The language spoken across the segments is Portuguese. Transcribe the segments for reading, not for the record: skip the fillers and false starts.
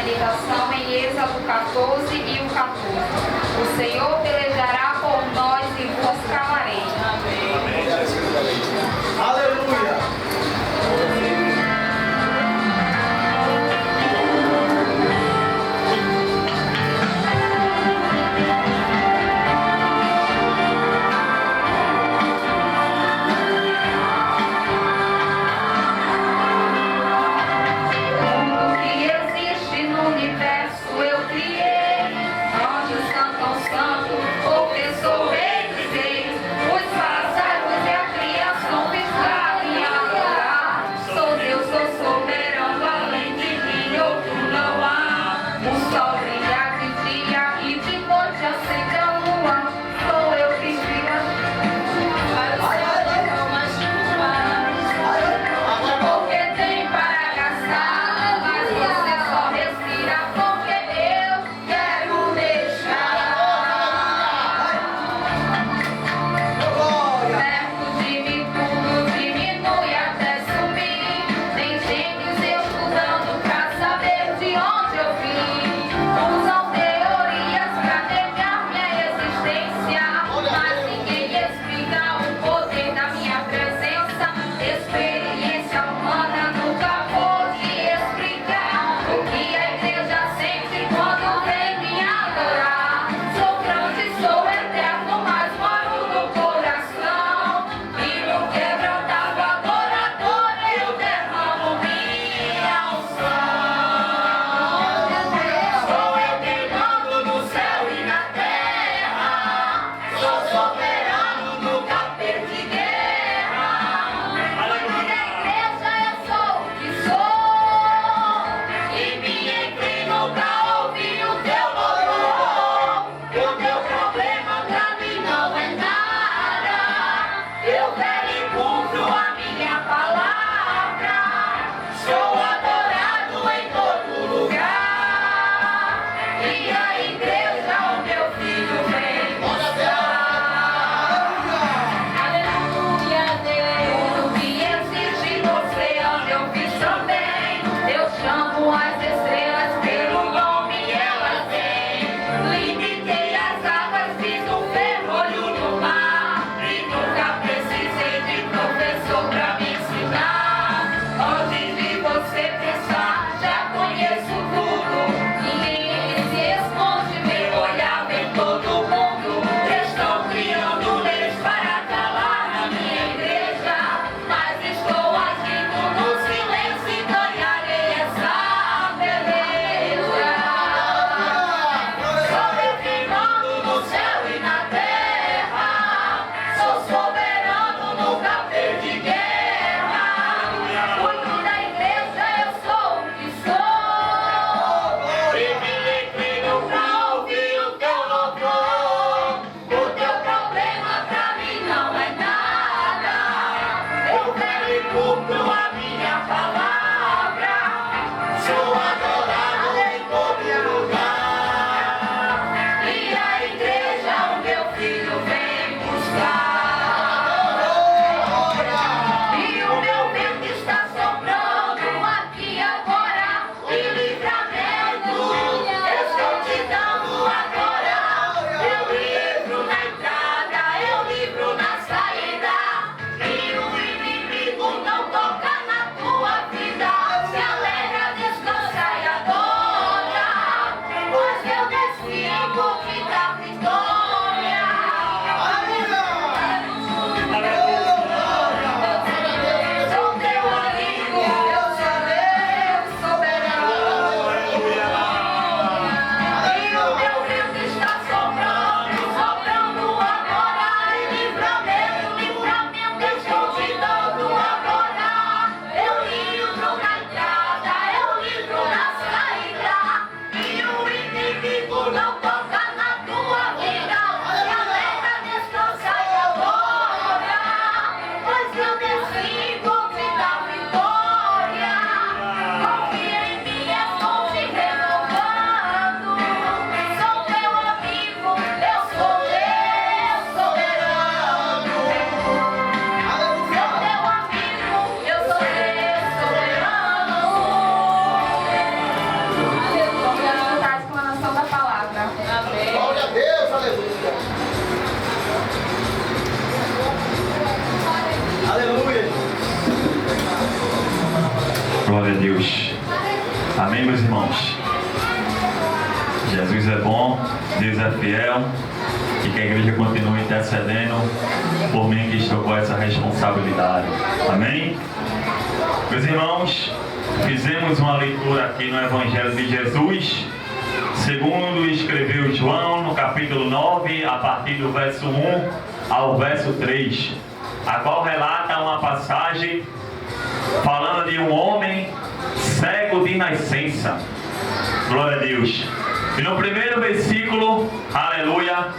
meditação em Êxodo 14 e o 14. O Senhor pelejará por nós e vos calarei. Amém. Aleluia. Tudo que existe no universo eu criei. Anjos cantam santo, porque sou rei dos reis. Glória a Deus. Amém, meus irmãos? Jesus é bom, Deus é fiel, e que a igreja continue intercedendo por mim que estou com essa responsabilidade. Amém? Meus irmãos, fizemos uma leitura aqui no Evangelho de Jesus, segundo escreveu João, no capítulo 9, a partir do verso 1 ao verso 3, a qual relata uma passagem falando de um homem cego de nascença. Glória a Deus. E no primeiro versículo, aleluia,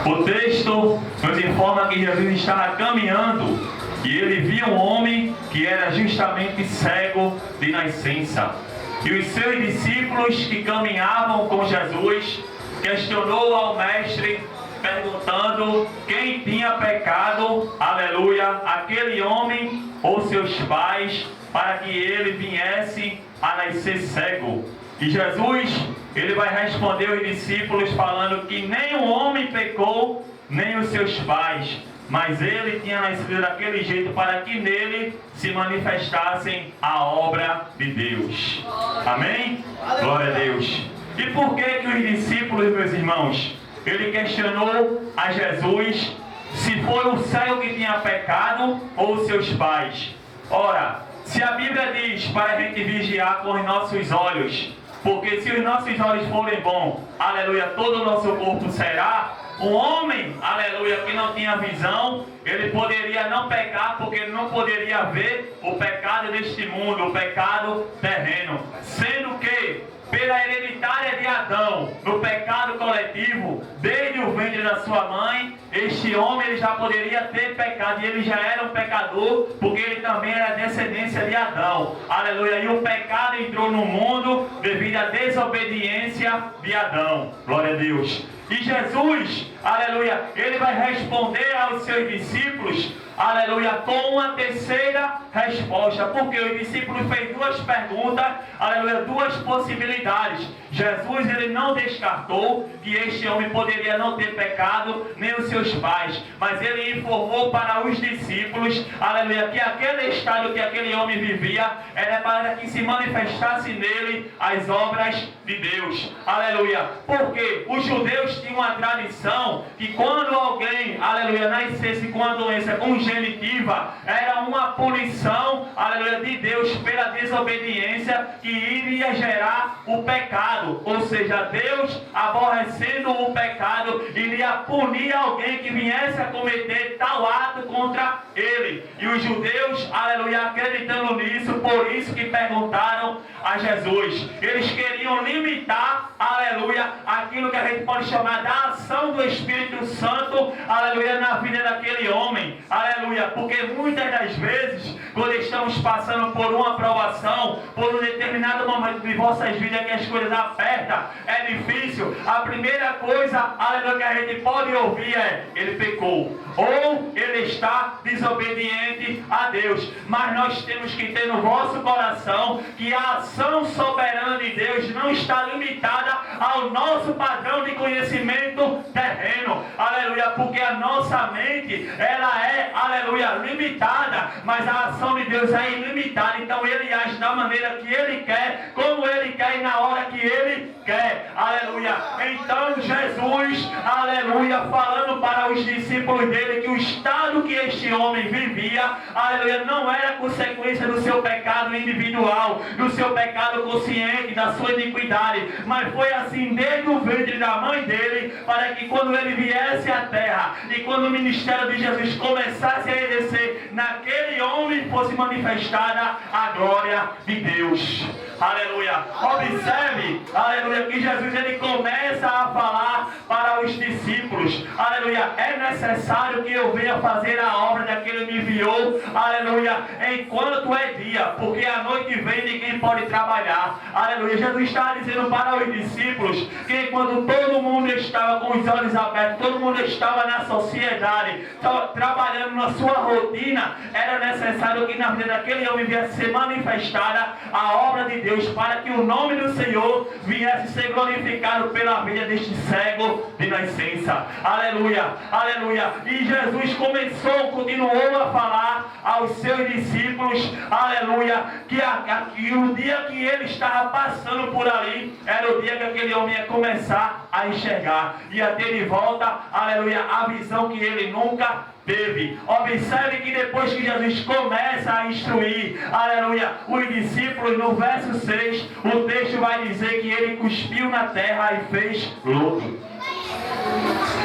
o texto nos informa que Jesus estava caminhando e ele viu um homem que era justamente cego de nascença. E os seus discípulos que caminhavam com Jesus questionou ao mestre, perguntando quem tinha pecado, aleluia, aquele homem ou seus pais, para que ele viesse a nascer cego. E Jesus, ele vai responder aos discípulos falando que nem o homem pecou, nem os seus pais, mas ele tinha nascido daquele jeito para que nele se manifestassem a obra de Deus. Amém? Glória a Deus. E por que os discípulos, meus irmãos, ele questionou a Jesus se foi o cego que tinha pecado ou os seus pais? Ora, se a Bíblia diz para a gente vigiar com os nossos olhos, porque se os nossos olhos forem bons, aleluia, todo o nosso corpo será. Um homem, aleluia, que não tinha visão, ele poderia não pecar, porque ele não poderia ver o pecado deste mundo, o pecado terreno. Sendo que, pela hereditária de Adão, no pecado coletivo, desde o ventre da sua mãe, este homem ele já poderia ter pecado, e ele já era um pecador, porque ele também era descendência de Adão. Aleluia, e o pecado entrou no mundo devido à desobediência de Adão. Glória a Deus. E Jesus, aleluia, ele vai responder aos seus discípulos, aleluia, com uma terceira resposta, porque os discípulos fez duas perguntas, aleluia, duas possibilidades. Jesus, ele não descartou que este homem poderia não ter pecado, nem os seus pais, mas ele informou para os discípulos, aleluia, que aquele estado que aquele homem vivia era para que se manifestasse nele as obras de Deus. Aleluia, porque os judeus tinham uma tradição que quando alguém, aleluia, nascesse com a doença congenitiva, era uma punição, aleluia, de Deus pela desobediência que iria gerar o pecado. Ou seja, Deus, aborrecendo o pecado, iria punir alguém que viesse a cometer tal ato contra ele. E os judeus, aleluia, acreditando nisso, por isso que perguntaram a Jesus. Eles queriam limitar, aleluia, aquilo que a gente pode chamar da ação do Espírito Santo, aleluia, na vida daquele homem, aleluia, porque muitas das vezes, quando estamos passando por uma provação, por um determinado momento de vossas vidas que as coisas apertam, é difícil, a primeira coisa, aleluia, que a gente pode ouvir é: ele pecou, ou ele está desobediente a Deus. Mas nós temos que ter no vosso coração que a ação soberana de Deus não está limitada ao nosso padrão de conhecimento terreno, aleluia, porque a nossa mente, ela é, aleluia, limitada, mas a ação de Deus é ilimitada. Então ele age da maneira que ele quer, como ele quer e na hora que ele quer, aleluia. Então Jesus, aleluia, falando para os discípulos dele que o estado que este homem vivia, aleluia, não era consequência do seu pecado individual, do seu pecado consciente, da sua iniquidade, mas foi assim desde o ventre da mãe dele, para que quando ele viesse à terra e quando o ministério de Jesus começasse a exercer, naquele homem fosse manifestada a glória de Deus. Aleluia. Observe, aleluia, que Jesus ele começa a falar para os discípulos, aleluia, é necessário que eu venha fazer a obra daquele que me enviou, aleluia, enquanto é dia, porque a noite vem e ninguém pode trabalhar. Aleluia. Jesus está dizendo para os discípulos que enquanto todo mundo estava com os olhos abertos, todo mundo estava na sociedade, trabalhando na sua rotina, era necessário que na vida daquele homem viesse ser manifestada a obra de Deus, para que o nome do Senhor viesse ser glorificado pela vida deste cego de nascença. vista. Aleluia, aleluia. E Jesus continuou a falar aos seus discípulos, aleluia, que o dia que ele estava passando por ali, era o dia que aquele homem ia começar a enxergar, ia ter de volta, aleluia, a visão que ele nunca teve. Observe que depois que Jesus começa a instruir, aleluia, os discípulos, no verso 6, o texto vai dizer que ele cuspiu na terra e fez lodo.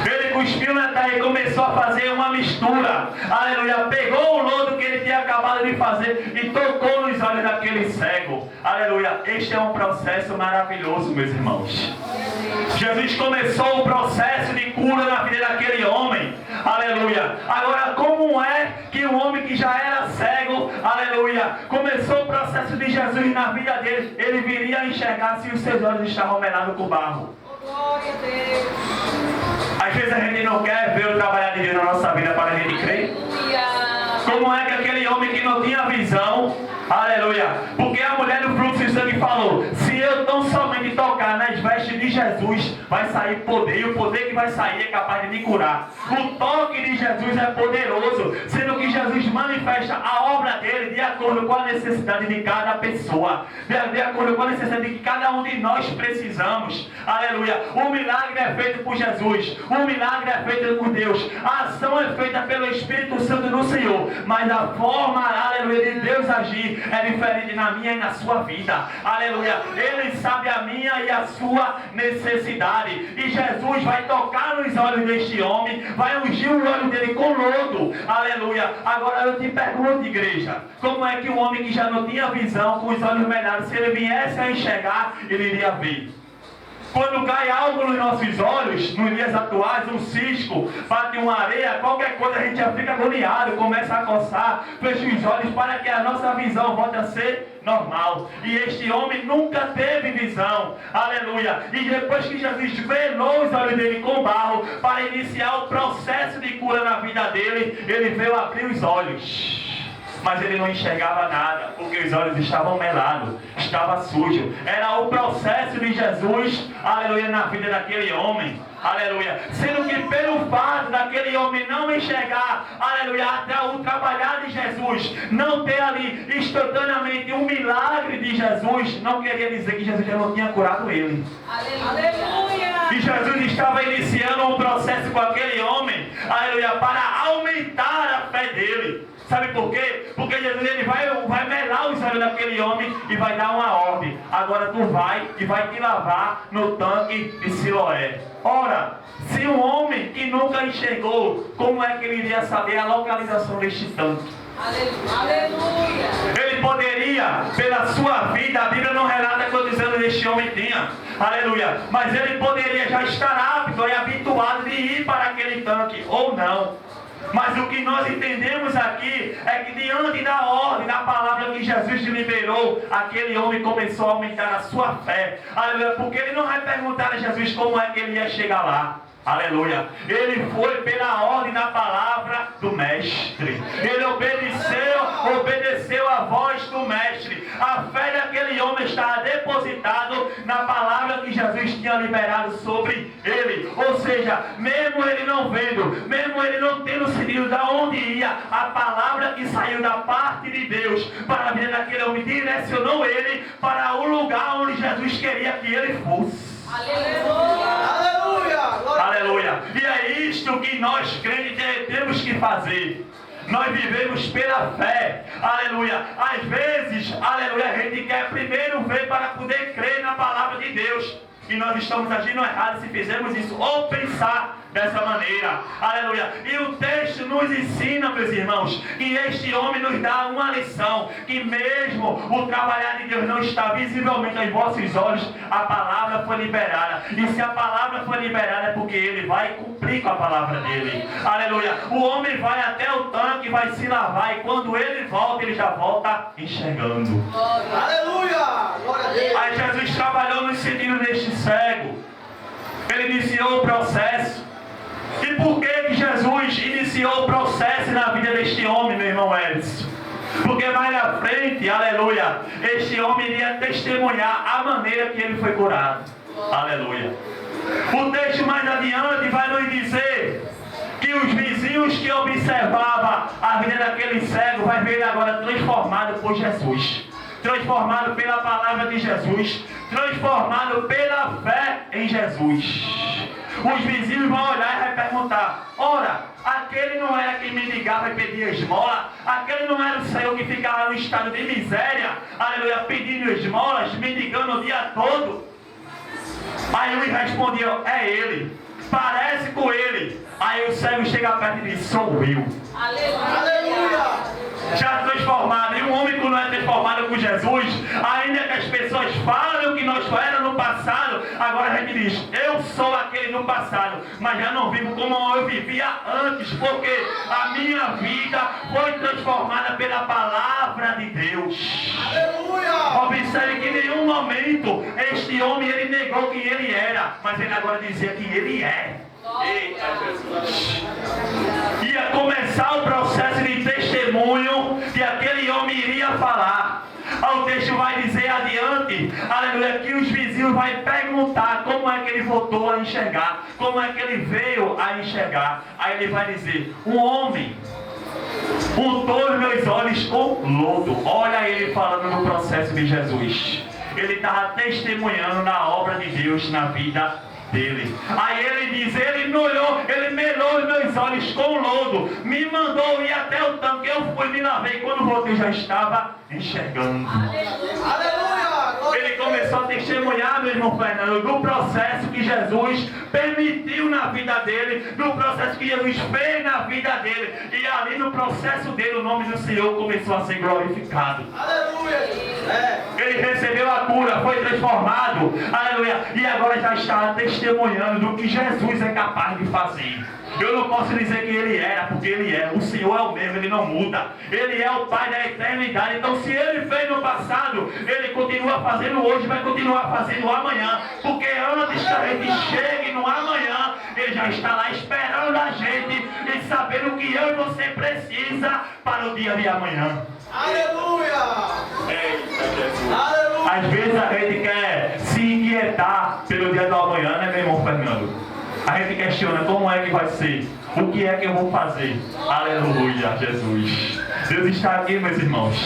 Ele cuspiu na terra e começou a fazer uma mistura. Aleluia. Pegou o lodo que ele tinha acabado de fazer e tocou nos olhos daquele cego. Aleluia. Este é um processo maravilhoso, meus irmãos. Jesus começou o processo de cura na vida daquele homem. Aleluia. Agora, como é que um homem que já era cego, aleluia, começou o processo de Jesus na vida dele, ele viria a enxergar se os seus olhos estavam melados com barro? Glória a Deus. Às vezes a gente não quer ver o trabalhar de Deus na nossa vida para a gente crer. Como é que aquele homem que não tinha visão, aleluia, porque a mulher do fluxo de sangue falou, se eu tão somente tocar nas vestes de Jesus, vai sair poder, e o poder que vai sair é capaz de me curar. O toque de Jesus é poderoso, sendo que Jesus manifesta a obra dele de acordo com a necessidade de cada pessoa, de acordo com a necessidade que cada um de nós precisamos. Aleluia. O milagre é feito por Jesus, o milagre é feito por Deus, a ação é feita pelo Espírito Santo do Senhor, mas a forma, aleluia, de Deus agir é diferente na minha e na sua vida. Aleluia. Ele sabe a minha e a sua necessidade. E Jesus vai tocar nos olhos deste homem, vai ungir o olho dele com lodo. Aleluia. Agora eu te pergunto, igreja, como é que um homem que já não tinha visão, com os olhos melhores, se ele viesse a enxergar, ele iria ver? Quando cai algo nos nossos olhos, nos dias atuais, um cisco, bate uma areia, qualquer coisa a gente já fica agoniado, começa a coçar, fecha os olhos para que a nossa visão volte a ser normal. E este homem nunca teve visão, aleluia. E depois que Jesus velou os olhos dele com barro, para iniciar o processo de cura na vida dele, ele veio abrir os olhos. Mas ele não enxergava nada, porque os olhos estavam melados, estava sujo. Era o processo de Jesus, aleluia, na vida daquele homem, aleluia. Sendo que pelo fato daquele homem não enxergar, aleluia, até o trabalhar de Jesus, não ter ali instantaneamente um milagre de Jesus, não queria dizer que Jesus já não tinha curado ele. Aleluia. E Jesus estava iniciando um processo com aquele homem, aleluia, para aumentar a fé dele. Sabe por quê? Porque Jesus ele vai melar os olhos daquele homem e vai dar uma ordem. Agora tu vai e vai te lavar no tanque de Siloé. Ora, se um homem que nunca enxergou, como é que ele iria saber a localização deste tanque? Aleluia. Ele poderia, pela sua vida, a Bíblia não relata quantos anos este homem tinha, aleluia, mas ele poderia já estar apto e habituado de ir para aquele tanque, ou não. Mas o que nós entendemos aqui é que diante da ordem, da palavra que Jesus liberou, aquele homem começou a aumentar a sua fé. Aleluia, porque ele não vai perguntar a Jesus como é que ele ia chegar lá. Aleluia. Ele foi pela ordem da palavra do mestre. Ele obedeceu a voz do mestre. A fé daquele homem estava depositado na palavra que Jesus tinha liberado sobre ele. Ou seja, mesmo ele não vendo, mesmo ele não tendo sentido de onde ia, a palavra que saiu da parte de Deus para a vida daquele homem direcionou ele para o lugar onde Jesus queria que ele fosse. Aleluia. Aleluia. E é isto que nós crentes temos que fazer. Nós vivemos pela fé. Aleluia. Às vezes, aleluia, a gente quer primeiro ver para poder crer na palavra de Deus. E nós estamos agindo errado se fizermos isso, ou pensar dessa maneira. Aleluia. E o texto nos ensina, meus irmãos, que este homem nos dá uma lição, que mesmo o trabalhar de Deus não está visivelmente aos vossos olhos, a palavra foi liberada. E se a palavra foi liberada é porque ele vai cumprir com a palavra dele. Aleluia. O homem vai até o tanque, vai se lavar, e quando ele volta, ele já volta enxergando. Aleluia. Glória a Deus. Aí Jesus trabalhou no sentido deste cego. Ele iniciou o processo. E por que Jesus iniciou o processo na vida deste homem, meu irmão Edson? Porque mais na frente, aleluia, este homem iria testemunhar a maneira que ele foi curado. Aleluia. O texto mais adiante vai nos dizer que os vizinhos que observavam a vida daquele cego vai ver ele agora transformado por Jesus, transformado pela palavra de Jesus, transformado pela fé em Jesus. Os vizinhos vão olhar e vai perguntar: ora, aquele não era quem mendigava e pedia esmola? Aquele não era o Senhor que ficava no estado de miséria, aleluia, pedindo esmolas, mendigando o dia todo? Aí eles respondiam: é ele, parece com ele. Aí o cego chega perto e diz: sou eu. Aleluia! Já transformado. E um homem que não é transformado com Jesus, ainda que as pessoas falem o que nós éramos no passado, agora a gente diz: eu sou aquele no passado, mas já não vivo como eu vivia antes, porque a minha vida foi transformada pela palavra de Deus. Aleluia! Observe que em nenhum momento este homem ele negou quem ele era, mas ele agora dizia que ele é. Eita Jesus! Ia começar o processo de testemunho que aquele homem iria falar. O texto vai dizer adiante, aleluia, que os vizinhos vão perguntar como é que ele voltou a enxergar, como é que ele veio a enxergar. Aí ele vai dizer: um homem untou os meus olhos com lodo. Olha ele falando no processo de Jesus. Ele estava testemunhando na obra de Deus na vida dele. Aí ele diz: ele melou os meus olhos com lodo, me mandou ir até o tanque, eu fui, me lavei, quando voltei já estava enxergando. Aleluia! Ele começou a testemunhar, meu irmão Fernando, do processo que Jesus permitiu na vida dele, do processo que Jesus fez na vida dele, e ali no processo dele o nome do Senhor começou a ser glorificado. Aleluia! Ele recebeu a cura, foi transformado, aleluia, e agora já está testemunhando do que Jesus é capaz de fazer. Eu não posso dizer que ele era, porque ele é. O Senhor é o mesmo, ele não muda. Ele é o Pai da eternidade. Então, se ele fez no passado, ele continua fazendo hoje, vai continuar fazendo amanhã. Porque antes que a gente chegue no amanhã, ele já está lá esperando a gente e sabendo o que eu e você precisa para o dia de amanhã. Aleluia! Eita Jesus! Aleluia! Às vezes a gente quer se inquietar pelo dia do amanhã, né, meu irmão Fernando? A gente questiona como é que vai ser, o que é que eu vou fazer. Aleluia, Jesus. Deus está aqui, meus irmãos.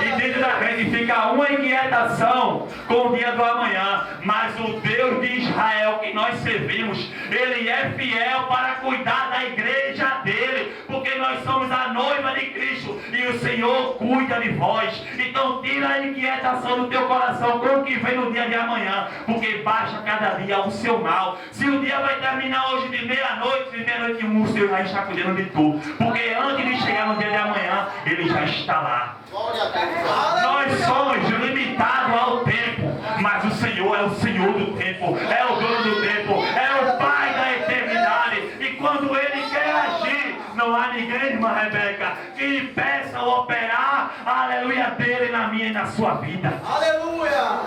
E dentro da gente fica uma inquietação com o dia do amanhã. Mas o Deus de Israel que nós servimos, Ele é fiel para cuidar da igreja dele. Porque nós somos a noiva de Cristo e o Senhor cuida de vós. Então tira a inquietação do teu coração com o que vem no dia de amanhã. Porque baixa cada dia o seu mal. Se o dia vai terminar hoje de meia-noite e um, o Senhor já está cuidando de tudo. Porque antes de chegar no dia de amanhã, Ele já está lá. Nós somos limitados ao tempo, mas o Senhor é o Senhor do tempo, é o dono do tempo, é o Pai da eternidade. E quando Ele quer agir, não há ninguém, irmã Rebeca, que impeça o operar, aleluia, dele na minha e na sua vida. Aleluia!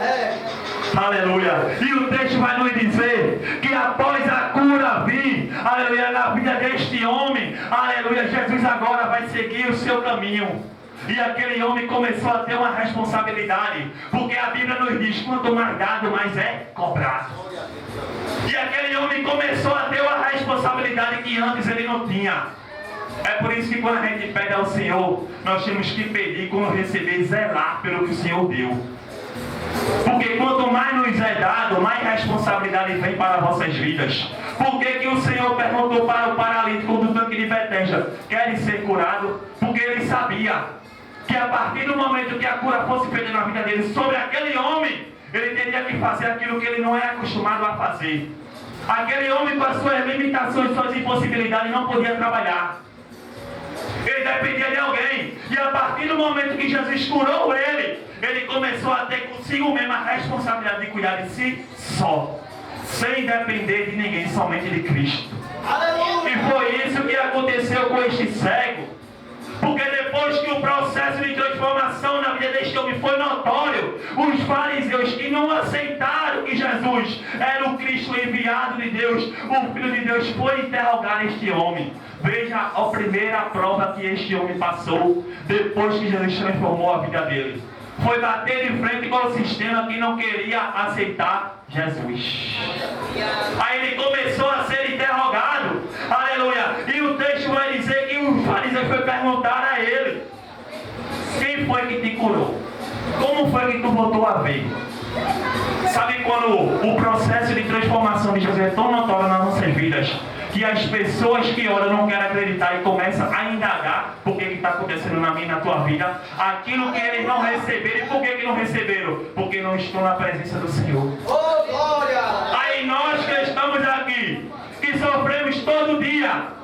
Aleluia. E o texto vai nos dizer que após a cura vir, aleluia, na vida deste homem, aleluia, Jesus agora vai seguir o seu caminho. E aquele homem começou a ter uma responsabilidade, porque a Bíblia nos diz: quanto mais dado, mais é cobrado. E aquele homem começou a ter uma responsabilidade que antes ele não tinha. É por isso que quando a gente pede ao Senhor, nós temos que pedir, quando receber, zelar pelo que o Senhor deu. Porque quanto mais nos é dado, mais responsabilidade vem para as vossas vidas. Por que que o Senhor perguntou para o paralítico do tanque de Betesda: queres ser curado? Porque ele sabia que a partir do momento que a cura fosse feita na vida dele sobre aquele homem, ele teria que fazer aquilo que ele não era acostumado a fazer. Aquele homem, com as suas limitações, suas impossibilidades, não podia trabalhar. Ele dependia de alguém. E a partir do momento que Jesus curou ele, ele começou a ter consigo mesmo a responsabilidade de cuidar de si só, sem depender de ninguém, somente de Cristo. Aleluia! E foi isso que aconteceu com este cego. Porque depois que o processo de transformação na vida deste homem foi notório, os fariseus que não aceitaram que Jesus era o Cristo enviado de Deus, o Filho de Deus, foi interrogar este homem. Veja a primeira prova que este homem passou depois que Jesus transformou a vida dele. Foi bater de frente com o sistema que não queria aceitar Jesus. Aí ele começou a ser interrogado, aleluia, e o texto vai dizer que os fariseus foi perguntar a ele: quem foi que te curou? Como foi que tu voltou a ver? Sabe quando o processo de transformação de Jesus é tão notório nas nossas vidas, que as pessoas que oram não querem acreditar e começam a indagar por que está acontecendo na minha e na tua vida, aquilo que eles não receberam. E por que não receberam? Porque não estão na presença do Senhor. Oh, glória! Aí nós que estamos aqui, que sofremos todo dia,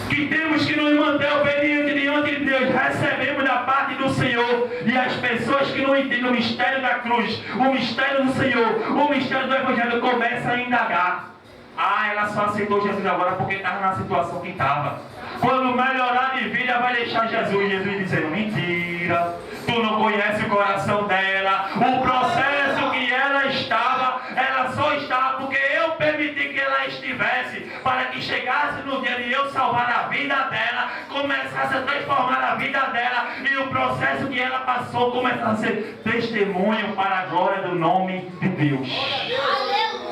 que temos que nos manter obedientes diante de Deus, recebemos da parte do Senhor. E as pessoas que não entendem o mistério da cruz, o mistério do Senhor, o mistério do Evangelho, começam a indagar. Ah, ela só aceitou Jesus agora porque estava na situação que estava. Quando melhorar de vida, vai deixar Jesus. Jesus dizendo: mentira, tu não conhece o coração dela. O processo que ela estava, ela só estava porque eu permiti que ela estivesse, para que chegasse no dia de eu salvar a vida dela, começasse a transformar a vida dela, e o processo que ela passou começasse a ser testemunho para a glória do nome de Deus.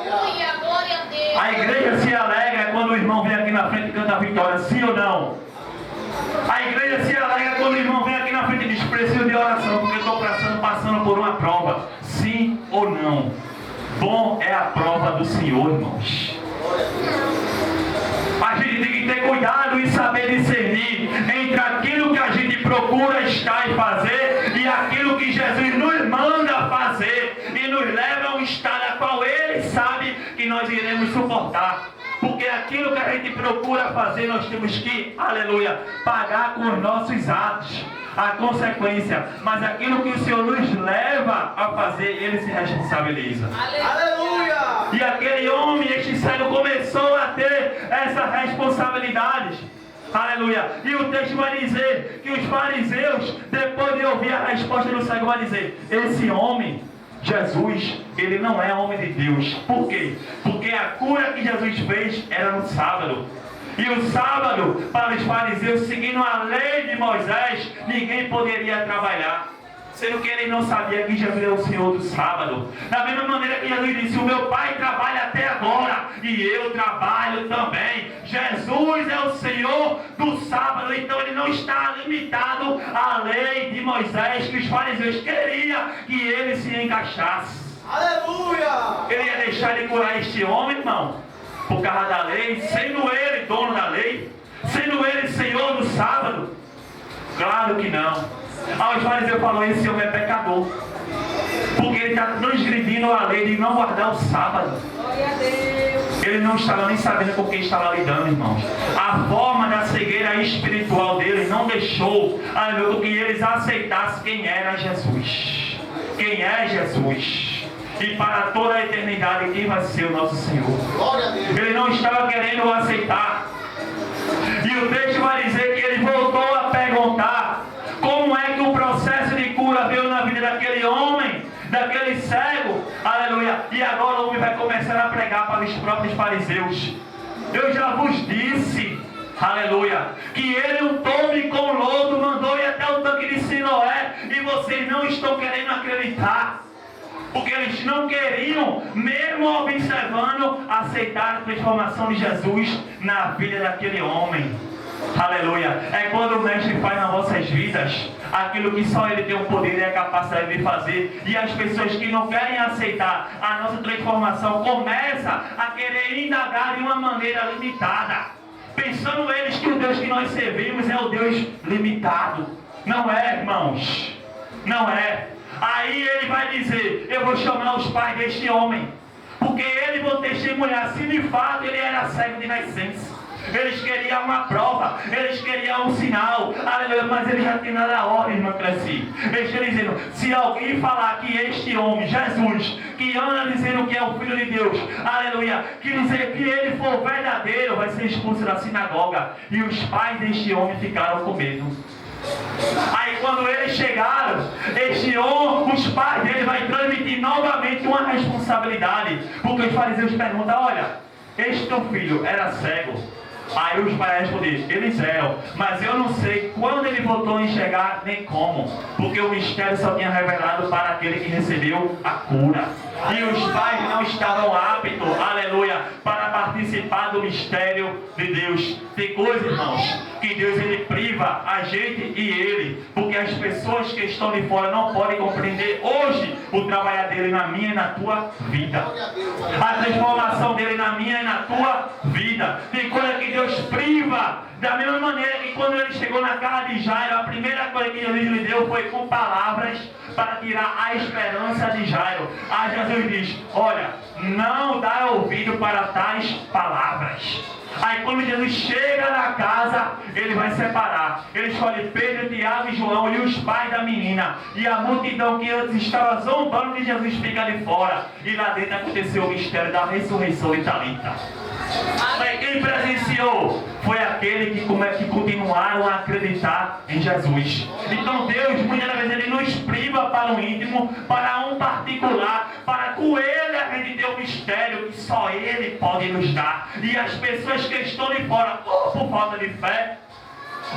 Aleluia, glória a Deus. A igreja se alegra quando o irmão vem aqui na frente e canta a vitória, sim ou não? A igreja se alegra quando o irmão vem aqui na frente e diz: preciso de oração porque estou passando por uma prova, sim ou não? Bom é a prova do Senhor, irmãos. A gente tem que ter cuidado e saber discernir entre aquilo que a gente procura estar e fazer e aquilo que Jesus nos manda fazer e nos leva a um estado a qual Ele sabe que nós iremos suportar. Porque aquilo que a gente procura fazer, nós temos que, aleluia, pagar com os nossos atos a consequência. Mas aquilo que o Senhor nos leva a fazer, Ele se responsabiliza. Aleluia! E aquele homem, este cego, começou a ter essas responsabilidades. Aleluia. E o texto vai dizer que os fariseus, depois de ouvir a resposta do cego, vai dizer: esse homem, Jesus, ele não é homem de Deus. Por quê? Porque a cura que Jesus fez era no sábado. E o sábado, para os fariseus, seguindo a lei de Moisés, ninguém poderia trabalhar. Sendo que ele não sabia que Jesus é o Senhor do sábado. Da mesma maneira que Jesus disse: o meu Pai trabalha até agora e eu trabalho também. Jesus é o Senhor do sábado. Então ele não está limitado à lei de Moisés, que os fariseus queriam que ele se encaixasse. Aleluia! Ele ia deixar de curar este homem, irmão, por causa da lei, sendo ele dono da lei, sendo ele Senhor do sábado? Claro que não. Os fariseus falaram: esse homem é pecador, porque ele está transgredindo a lei de não guardar o sábado. Ele não estava nem sabendo com quem estava lidando, irmãos. A forma da cegueira espiritual dele não deixou que eles aceitassem quem era Jesus. Quem é Jesus? E para toda a eternidade, quem vai ser o nosso Senhor? Ele não estava querendo aceitar. E o texto vai dizer que ele voltou a perguntar como é que o processo de cura veio na vida daquele homem, daquele cego, aleluia. E agora o homem vai começar a pregar para os próprios fariseus: eu já vos disse, aleluia, que ele um tome com lodo mandou ir até o tanque de Siloé, e vocês não estão querendo acreditar. Porque eles não queriam, mesmo observando, aceitar a transformação de Jesus na vida daquele homem. Aleluia. É quando o Mestre faz nas vossas vidas aquilo que só Ele tem o poder e a capacidade de fazer, e as pessoas que não querem aceitar a nossa transformação começam a querer indagar de uma maneira limitada, pensando eles que o Deus que nós servimos é o Deus limitado. Não é, irmãos. Não é. Aí ele vai dizer: eu vou chamar os pais deste homem, porque eles vão testemunhar se de fato ele era cego de nascença. Eles queriam uma prova, eles queriam um sinal, aleluia, mas eles já tinham nada a ordem, irmão Cresci. Eles estão dizendo: se alguém falar que este homem, Jesus, que anda dizendo que é o Filho de Deus, aleluia, que dizer que ele for verdadeiro, vai ser expulso da sinagoga. E os pais deste homem ficaram com medo. Aí quando eles chegaram, os pais dele vai transmitir novamente uma responsabilidade, porque os fariseus perguntam: olha, este teu filho era cego, Aí os pais responderam, eles eram, mas eu não sei quando ele voltou a enxergar, nem como, porque o mistério só tinha revelado para aquele que recebeu a cura. E os pais não estavam aptos, aleluia, para participar do mistério de Deus. Tem coisa, irmãos, que Deus ele priva a gente e ele, porque as pessoas que estão de fora não podem compreender hoje o trabalho dele na minha e na tua vida, a transformação dele na minha e na tua vida. Tem coisa que Deus priva, da mesma maneira que quando ele chegou na casa de Jairo, a primeira coisa que Jesus lhe deu foi com palavras para tirar a esperança de Jairo. Aí Jesus diz, olha, não dá ouvido para tais palavras. Aí quando Jesus chega na casa, ele vai separar. Ele escolhe Pedro, Tiago e João e os pais da menina. E a multidão que antes estava zombando de Jesus fica ali fora. E lá dentro aconteceu o mistério da ressurreição de Talita. Mas quem presenciou foi aquele que continuaram a acreditar em Jesus. Então Deus muitas vezes ele nos priva para um íntimo, para um particular, para com ele a gente ter um mistério que só ele pode nos dar. E as pessoas que estão de fora, ou por falta de fé,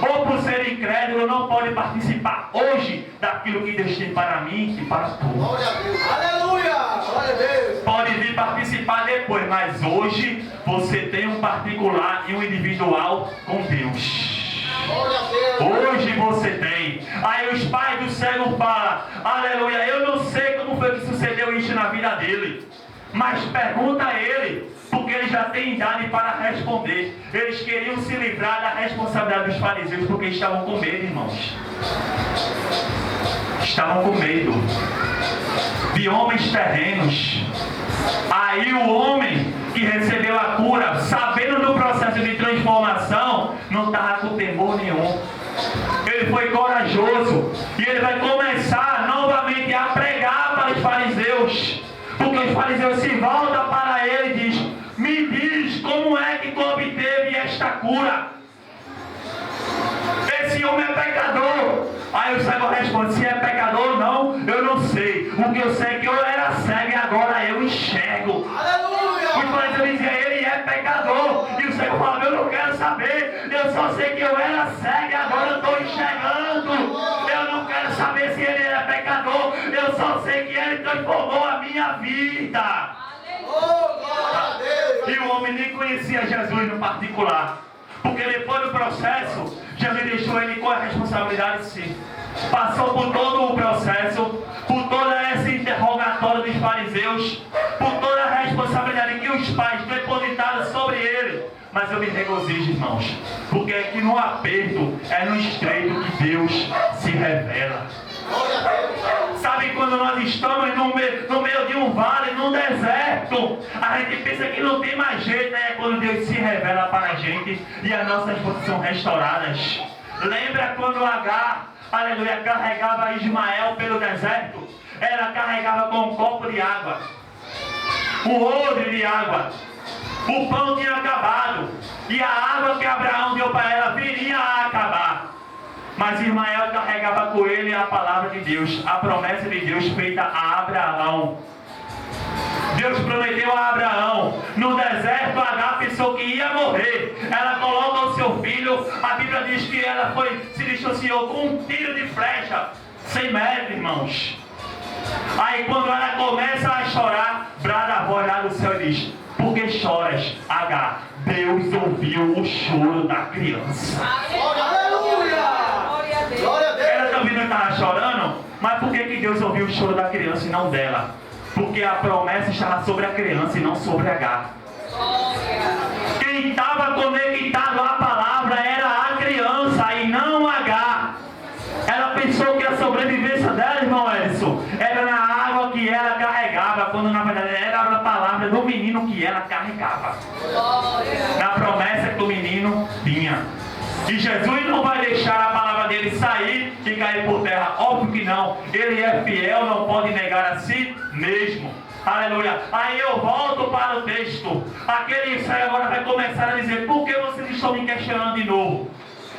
ou por ser incrédulo, não podem participar hoje daquilo que Deus tem para mim e para tu. Glória a Deus. Aleluia! Glória a Deus. Pode vir participar depois, mas hoje você tem um particular e um individual com Deus. Glória a Deus. Hoje você tem. Aí os pais do cego falam, aleluia, eu não sei como foi que sucedeu isso na vida dele, mas pergunta a ele, porque ele já tem idade para responder. Eles queriam se livrar da responsabilidade dos fariseus, porque estavam com medo, irmãos. Estavam com medo de homens terrenos. Aí o homem que recebeu a cura, sabendo do processo de transformação, não estava com temor nenhum. Ele foi corajoso e ele vai começar novamente a pregar para os fariseus, porque os fariseus se voltam para ele e dizem, me diz como é que tu obteve esta cura? Esse homem é pecador. Aí o cego responde, se é pecador ou não, eu não sei. O que eu sei é que eu era cego e agora eu enxergo. Aleluia! Os fariseus diziam, ele é pecador. E o cego fala, eu não quero saber. Eu só sei que eu era cego e agora eu estou enxergando. Eu não quero saber se ele era pecador. Eu só sei que ele transformou a minha vida. Oh, glória a Deus! E o homem nem conhecia Jesus no particular, porque depois do processo, Jesus deixou ele com a responsabilidade sim. Passou por todo o processo, por toda essa interrogatória dos fariseus, por toda a responsabilidade que os pais depositaram sobre ele. Mas eu me regozijo, irmãos, porque é que no aperto, é no estreito que Deus se revela. Sabe quando nós estamos no meio de um vale, num deserto, a gente pensa que não tem mais jeito, né? Quando Deus se revela para a gente e as nossas forças são restauradas. Lembra quando Agar, aleluia, carregava Ismael pelo deserto? Ela carregava com um copo de água, um odre de água. O pão tinha acabado e a água que Abraão deu para ela viria a acabar. Mas Ismael carregava com ele a palavra de Deus, a promessa de Deus feita a Abraão. Deus prometeu a Abraão, no deserto Agar pensou que ia morrer. Ela coloca o seu filho, a Bíblia diz que ela se distanciou com um tiro de flecha, 100 metros, irmãos. Aí quando ela começa a chorar, brada a voz lá do céu e diz, por que choras, Agar? Deus ouviu o choro da criança. Aleluia! Glória a Deus! Ela também não estava chorando, mas por que Deus ouviu o choro da criança e não dela? Porque a promessa estava sobre a criança e não sobre Agar. Quem estava conectado à palavra era a criança e não Agar. Ela pensou que a sobrevivência dela, irmão Edson, era na água que ela carregava, quando na verdade era a palavra do menino que ela carregava. Na promessa que o menino tinha. E Jesus não vai deixar a palavra dele sair e cair por terra. Óbvio que não. Ele é fiel, não pode negar a si mesmo. Aleluia. Aí eu volto para o texto. Aquele Israel agora vai começar a dizer, por que vocês estão me questionando de novo?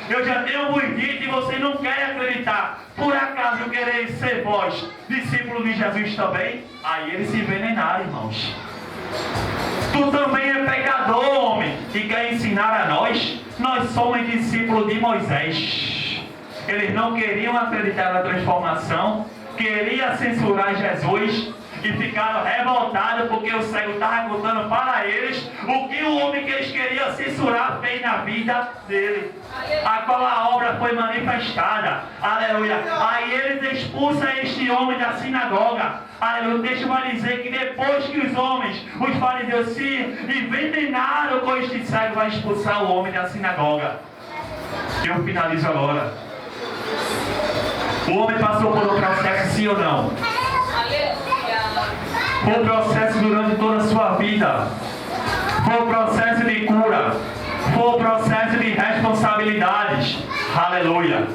Eu já tenho vos dito e vocês não querem acreditar. Por acaso quereis ser vós discípulos de Jesus também? Aí eles se envenenaram, irmãos. Tu também é pecador, homem. e quer ensinar a nós. Nós somos discípulos de Moisés. Eles não queriam acreditar na transformação, queriam censurar Jesus e ficaram revoltados porque o cego estava contando para eles o que o homem que eles queriam censurar fez na vida dele, a qual a obra foi manifestada. Aleluia. Aí eles expulsam este homem da sinagoga. Aleluia. O texto vai dizer que depois que os homens, os fariseus, se envenenaram com este cego, vai expulsar o homem da sinagoga. Eu finalizo agora. O homem passou por um processo, sim ou não? Foi um processo durante toda a sua vida. Foi um processo de cura. Foi um processo de responsabilidades. Aleluia.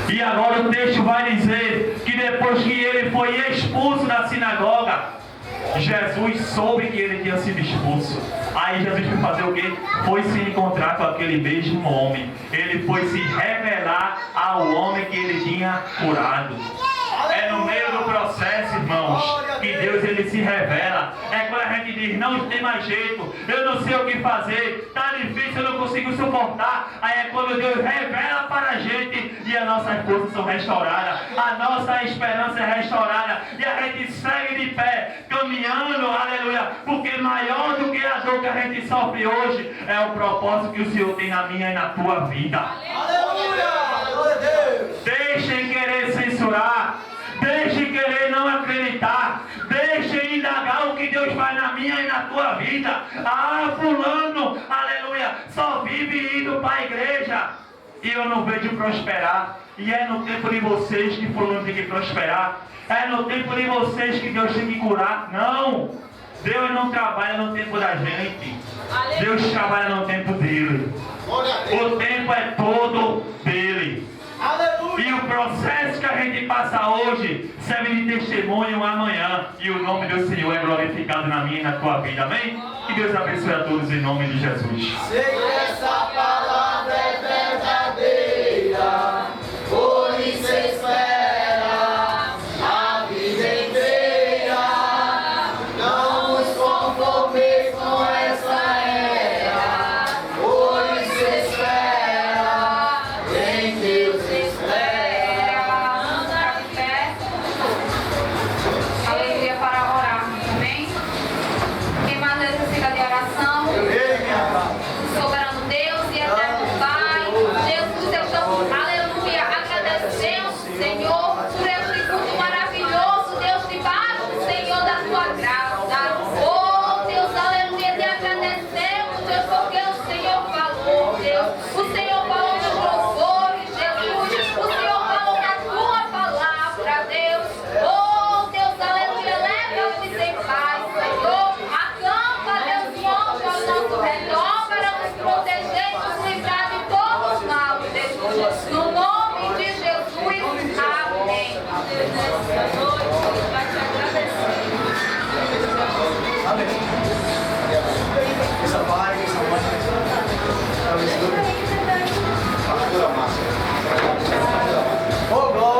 E agora o texto vai dizer que depois que ele foi expulso da sinagoga, Jesus soube que ele tinha sido expulso. Aí Jesus foi fazer o quê? Foi se encontrar com aquele mesmo homem. Ele foi se revelar ao homem que ele tinha curado. É no meio do processo, irmãos, que Deus ele se revela. É quando a gente diz, não tem mais jeito, eu não sei o que fazer, tá difícil, eu não consigo suportar. Aí é quando Deus revela para a gente e as nossas forças são restauradas, a nossa esperança é restaurada e a gente segue de pé, caminhando, aleluia, porque maior do que a dor que a gente sofre hoje é o propósito que o Senhor tem na minha e na tua vida. Aleluia! Glória a Deus! Deixem querer censurar, deixem querer não acreditar, deixem indagar o que Deus faz na minha e na tua vida. Ah, fulano, aleluia, só vive indo para a igreja e eu não vejo prosperar. E é no tempo de vocês que fulano tem que prosperar, é no tempo de vocês que Deus tem que curar. Não, Deus não trabalha no tempo da gente, Deus trabalha no tempo dele. O tempo é todo dele. E o processo que a gente passa hoje serve de testemunho amanhã. E o nome do Senhor é glorificado na minha e na tua vida. Amém? Que Deus abençoe a todos em nome de Jesus. Sem essa paz.